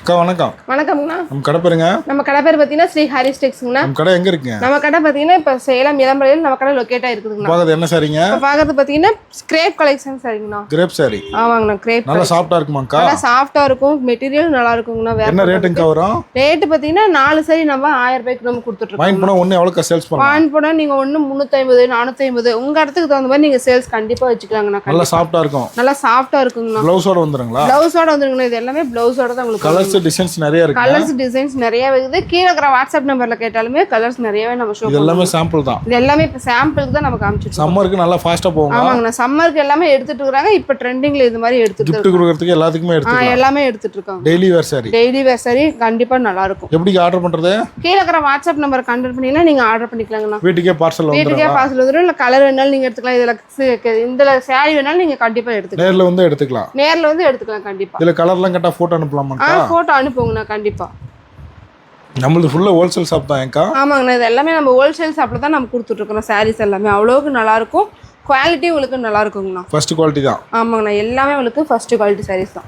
அக்கா வணக்கம். வணக்கம்ண்ணா. நம்ம கடை பேருங்க? நம்ம கடை பேர் பார்த்தீங்கன்னா ஸ்ரீ ஹாரிஸ் டெக்ஸ்ங்கண்ணா. நம்ம கடை எங்க இருக்குங்க? நம்ம கடை பார்த்தீங்கன்னா இப்போ சேலம் இளம்பரையில் நம்ம கடை லொக்கேட் ஆயிருக்குதுங்கண்ணா. பார்க்கறது என்ன சாரிங்க? இப்போ பார்க்கறது பார்த்தீங்கன்னா கிரேப் கலெக்ஷன் சாரிங்கண்ணா. கிரேப் சாரி. ஆமாங்கண்ணா, கிரேப். நல்லா சாஃப்ட்டா இருக்குமாக்கா? நல்லா சாஃப்ட்டா இருக்கும், மெட்டீரியல் நல்லா இருக்குங்கண்ணா. என்ன ரேட்டுங்க வரும்? ரேட் பார்த்தீங்கன்னா 4 சாரி நம்ம 1000 ரூபாய்க்கு நம்ம கொடுத்துட்டு இருக்கோம். வாங்கி போனா ஒண்ணு எவ்வளவுக்கு சேல்ஸ் பண்ணலாம்? வாங்கி போனா நீங்க ஒண்ணு 350 450 உங்க இடத்துக்கு தகுந்த மாதிரி நீங்க சேல்ஸ் கண்டிப்பா வச்சுக்கலாங்கண்ணா. நல்லா சாஃப்ட்டா இருக்கும். நல்லா சாஃப்ட்டா இருக்குங்கண்ணா. ப்ளவுஸோட வந்துருங்களா? ப்ளவுஸோட வந்துருங்கண்ணா. இது எல்லாமே ப்ளவுஸோட தான் உங்களுக்கு. கலர்ஸ் டிசைன்ஸ் நிறைய இருக்கு. கலர்ஸ் டிசைன்ஸ் நிறைய இருக்குது. கீழ இருக்கிற வாட்ஸ்அப் நம்பர்ல கேட்டாலுமே கலர்ஸ் நிறையவே நம்ம ஷோ. இது எல்லாமே சாம்பிள் தான். இது எல்லாமே இப்ப சாம்பிளுக்கு தான் நமக்கு காமிச்சிட்டு. சம்மருக்கு நல்லா ஃபாஸ்டா போகும். ஆமாங்கண்ணா, சம்மருக்கு எல்லாமே எடுத்துட்டு இருக்காங்க. இப்ப ட்ரெண்டிங்ல இது மாதிரி எடுத்துட்டு கிஃப்ட் கொடுக்கிறதுக்கு எல்லாத்துக்குமே எடுத்துக்கலாம். எல்லாமே எடுத்துட்டு இருக்காங்க. டெய்லி வேர் சாரி. டெய்லி வேர் சாரி கண்டிப்பா நல்லா இருக்கும். எப்படி ஆர்டர் பண்றது? கீழ இருக்கிற வாட்ஸ்அப் நம்பர் கான்டாக்ட் பண்ணீங்கன்னா நீங்க ஆர்டர் பண்ணிக்கலாங்கண்ணா. வீட்டுக்கே பார்சல் வந்துரும். வீட்டுக்கே பார்சல் வந்துரும். இல்ல கலர் வேணாலும் நீங்க எடுத்துக்கலாம். இதுல சாரி வேணாலும் நீங்க கண்டிப்பா எடுத்துக்கலாம். நேர்ல வந்து எடுத்துக்கலாம். நேர்ல வந்து எடுத்துக்கலாம் கண்டிப்பா. இதுல கலர்லாம் கேட்டா போட்டோ அனுப்பலாமா? போட்டோ அனுப்புங்கண்ணா கண்டிப்பா. நம்மளது ஃபுல்லா ஹோல்சேல் ஷாப் தான் ஏங்கா? ஆமாங்கண்ணா, இது எல்லாமே நம்ம ஹோல்சேல் ஷாப்ல தான் நம்ம கொடுத்துட்டு இருக்கோம். சாரீஸ் எல்லாமே அவ்வளோக்கு நல்லா இருக்கும். குவாலிட்டி உங்களுக்கு நல்லா இருக்குங்கண்ணா. ஃபர்ஸ்ட் குவாலிட்டி தான். ஆமாங்கண்ணா, எல்லாமே உங்களுக்கு ஃபர்ஸ்ட் குவாலிட்டி சாரீஸ் தான்.